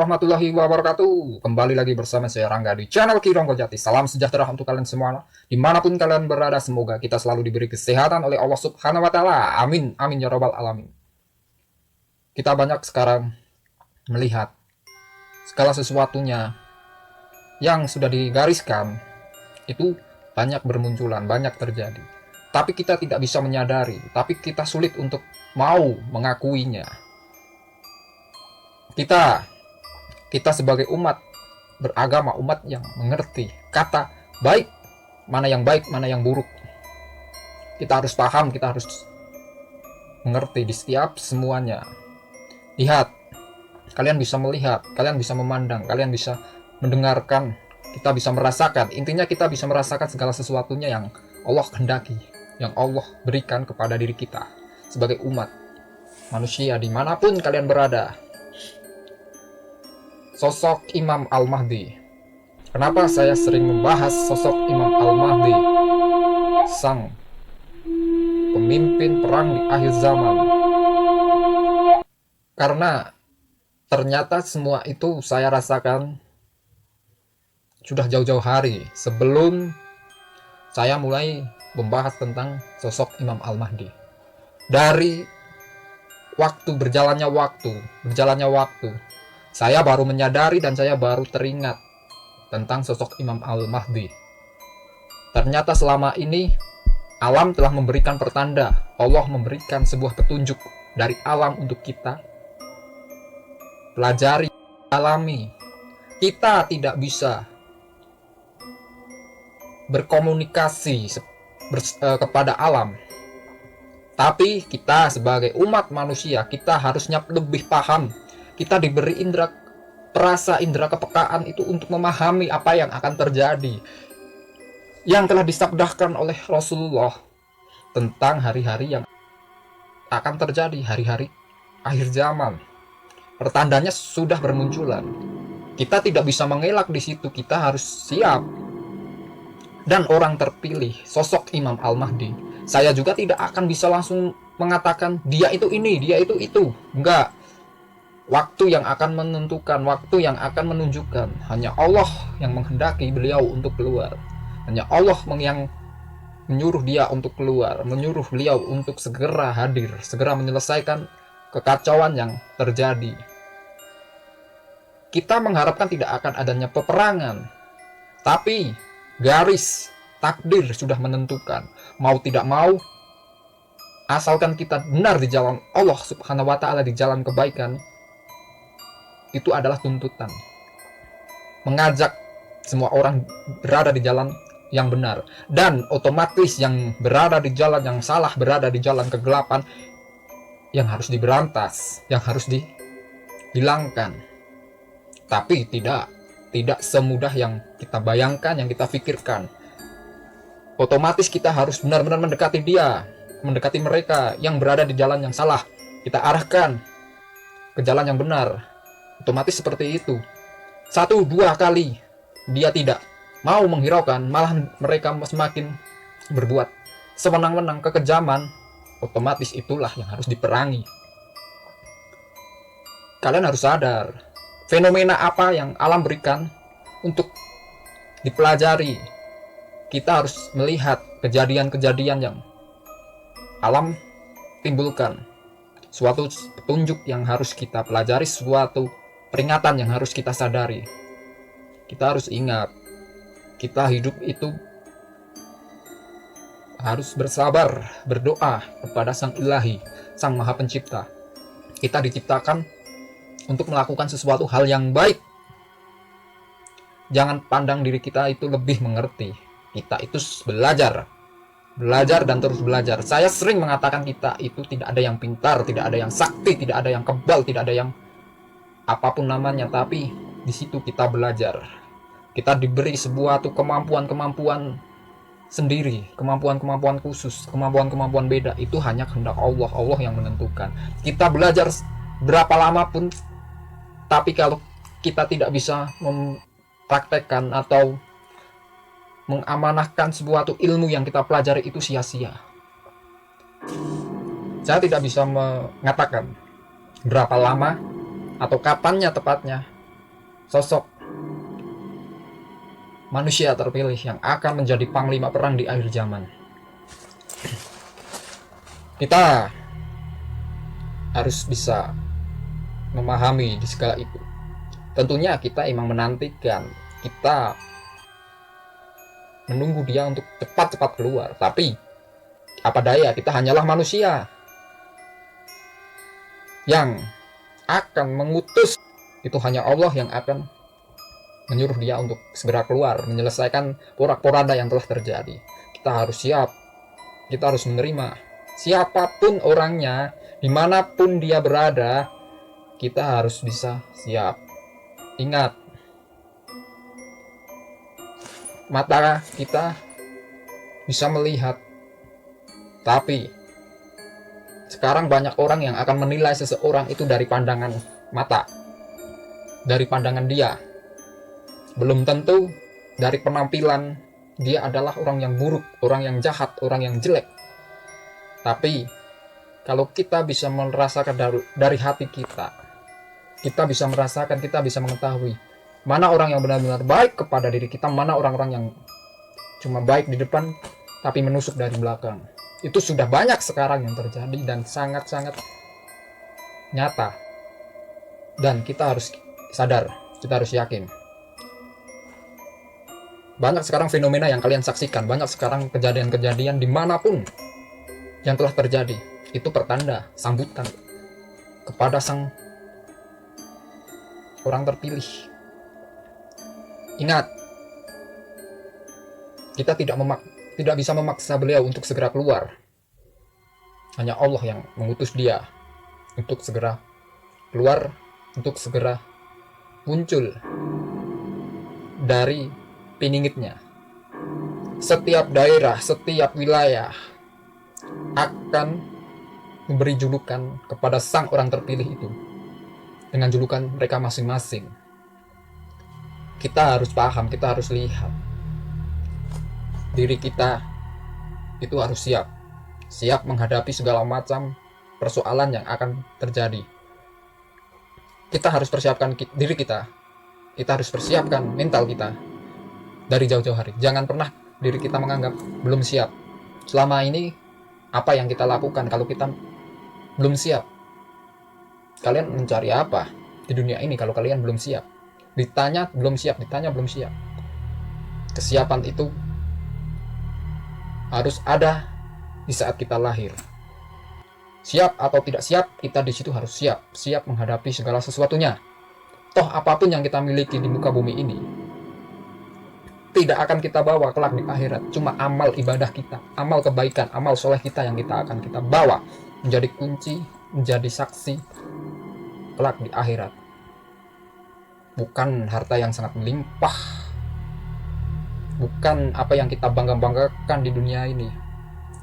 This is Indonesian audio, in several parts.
warahmatullahi wabarakatuh. Kembali lagi bersama saya Rangga di channel Kironggo Jati. Salam sejahtera untuk kalian semua, dimanapun kalian berada. Semoga kita selalu diberi kesehatan oleh Allah Subhanahu Wa Taala. Amin, amin ya robbal alamin. Kita banyak sekarang melihat segala sesuatunya yang sudah digariskan itu banyak bermunculan, banyak terjadi. Tapi kita tidak bisa menyadari, tapi kita sulit untuk mau mengakuinya. Kita sebagai umat beragama, umat yang mengerti kata baik, mana yang baik, mana yang buruk. Kita harus paham, kita harus mengerti di setiap semuanya. Lihat, kalian bisa melihat, kalian bisa memandang, kalian bisa mendengarkan, kita bisa merasakan. Intinya kita bisa merasakan segala sesuatunya yang Allah kehendaki, yang Allah berikan kepada diri kita sebagai umat manusia dimanapun kalian berada. Sosok Imam Al-Mahdi. Kenapa saya sering membahas sosok Imam Al-Mahdi, sang pemimpin perang di akhir zaman? Karena ternyata semua itu saya rasakan sudah jauh-jauh hari sebelum saya mulai membahas tentang sosok Imam Al-Mahdi. Dari berjalannya waktu, saya baru menyadari dan saya baru teringat tentang sosok Imam Al-Mahdi. Ternyata selama ini alam telah memberikan pertanda, Allah memberikan sebuah petunjuk dari alam untuk kita pelajari, alami. Kita tidak bisa berkomunikasi kepada alam, tapi kita sebagai umat manusia, kita harusnya lebih paham. Kita diberi indera perasa, indera kepekaan itu untuk memahami apa yang akan terjadi, yang telah disabdakan oleh Rasulullah tentang hari-hari yang akan terjadi, hari-hari akhir zaman. Pertandanya sudah bermunculan. Kita tidak bisa mengelak di situ, kita harus siap. Dan orang terpilih, sosok Imam Al-Mahdi, saya juga tidak akan bisa langsung mengatakan dia itu ini, dia itu. Enggak. Waktu yang akan menentukan, waktu yang akan menunjukkan. Hanya Allah yang menghendaki beliau untuk keluar. Hanya Allah yang menyuruh dia untuk keluar, menyuruh beliau untuk segera hadir, segera menyelesaikan kekacauan yang terjadi. Kita mengharapkan tidak akan adanya peperangan, tapi garis takdir sudah menentukan. Mau tidak mau, asalkan kita benar di jalan Allah Subhanahu Wa Taala, di jalan kebaikan, itu adalah tuntutan. Mengajak semua orang berada di jalan yang benar, dan otomatis yang berada di jalan yang salah, berada di jalan kegelapan, yang harus diberantas, yang harus dihilangkan. Tapi tidak semudah yang kita bayangkan, yang kita pikirkan. Otomatis kita harus benar-benar mendekati dia, mendekati mereka yang berada di jalan yang salah. Kita arahkan ke jalan yang benar. Otomatis seperti itu. 1-2 kali dia tidak mau menghiraukan, malah mereka semakin berbuat sewenang-wenang, kekejaman. Otomatis itulah yang harus diperangi. Kalian harus sadar fenomena apa yang alam berikan untuk dipelajari. Kita harus melihat kejadian-kejadian yang alam timbulkan, suatu petunjuk yang harus kita pelajari, suatu peringatan yang harus kita sadari. Kita harus ingat, kita hidup itu harus bersabar, berdoa kepada Sang Ilahi, Sang Maha Pencipta. Kita diciptakan untuk melakukan sesuatu hal yang baik. Jangan pandang diri kita itu lebih mengerti. Kita itu belajar dan terus belajar. Saya sering mengatakan kita itu tidak ada yang pintar, tidak ada yang sakti, tidak ada yang kebal, tidak ada yang apapun namanya, tapi di situ kita belajar. Kita diberi sebuah kemampuan sendiri, kemampuan khusus, kemampuan beda. Itu hanya kehendak Allah, Allah yang menentukan. Kita belajar berapa lama pun, tapi kalau kita tidak bisa mempraktekkan atau mengamanahkan sebuah ilmu yang kita pelajari, itu sia-sia. Saya tidak bisa mengatakan berapa lama atau kapannya tepatnya sosok manusia terpilih yang akan menjadi panglima perang di akhir zaman. Kita harus bisa memahami di segala itu. Tentunya kita emang menantikan, kita menunggu dia untuk cepat-cepat keluar. Tapi apa daya, kita hanyalah manusia yang akan mengutus. Itu hanya Allah yang akan menyuruh dia untuk segera keluar, menyelesaikan porak-poranda yang telah terjadi. Kita harus siap, kita harus menerima. Siapapun orangnya, dimanapun dia berada, kita harus bisa siap. Ingat, mata kita bisa melihat, tapi sekarang banyak orang yang akan menilai seseorang itu dari pandangan mata, dari pandangan dia. Belum tentu dari penampilan dia adalah orang yang buruk, orang yang jahat, orang yang jelek. Tapi kalau kita bisa merasakan dari hati kita bisa merasakan, kita bisa mengetahui mana orang yang benar-benar baik kepada diri kita, mana orang-orang yang cuma baik di depan tapi menusuk dari belakang. Itu sudah banyak sekarang yang terjadi dan sangat-sangat nyata. Dan kita harus sadar, kita harus yakin. Banyak sekarang fenomena yang kalian saksikan, banyak sekarang kejadian-kejadian dimanapun yang telah terjadi. Itu pertanda, sambutan kepada sang orang terpilih. Ingat, kita tidak bisa memaksa beliau untuk segera keluar. Hanya Allah yang mengutus dia untuk segera keluar, untuk segera muncul dari piningitnya. Setiap daerah, setiap wilayah akan memberi julukan kepada sang orang terpilih itu dengan julukan mereka masing-masing. Kita harus paham, kita harus lihat diri kita itu harus siap menghadapi segala macam persoalan yang akan terjadi. Kita harus persiapkan diri kita harus persiapkan mental kita dari jauh-jauh hari. Jangan pernah diri kita menganggap belum siap. Selama ini apa yang kita lakukan kalau kita belum siap? Kalian mencari apa di dunia ini kalau kalian belum siap? Ditanya belum siap. Kesiapan itu harus ada di saat kita lahir. Siap atau tidak siap, kita di situ harus siap menghadapi segala sesuatunya. Toh apapun yang kita miliki di muka bumi ini tidak akan kita bawa kelak di akhirat. Cuma amal ibadah kita, amal kebaikan, amal soleh kita yang kita bawa menjadi kunci, menjadi saksi kelak di akhirat. Bukan harta yang sangat melimpah, bukan apa yang kita bangga-banggakan di dunia ini.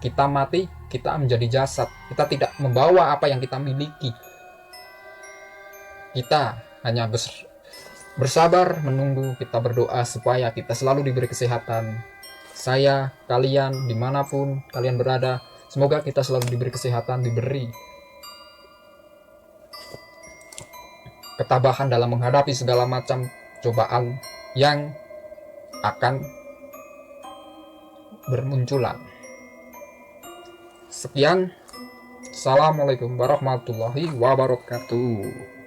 Kita mati, kita menjadi jasad. Kita tidak membawa apa yang kita miliki. Kita hanya bersabar menunggu, kita berdoa supaya kita selalu diberi kesehatan. Saya, kalian, dimanapun kalian berada, semoga kita selalu diberi kesehatan, diberi ketabahan dalam menghadapi segala macam cobaan yang akan bermunculan. Sekian, assalamualaikum warahmatullahi wabarakatuh.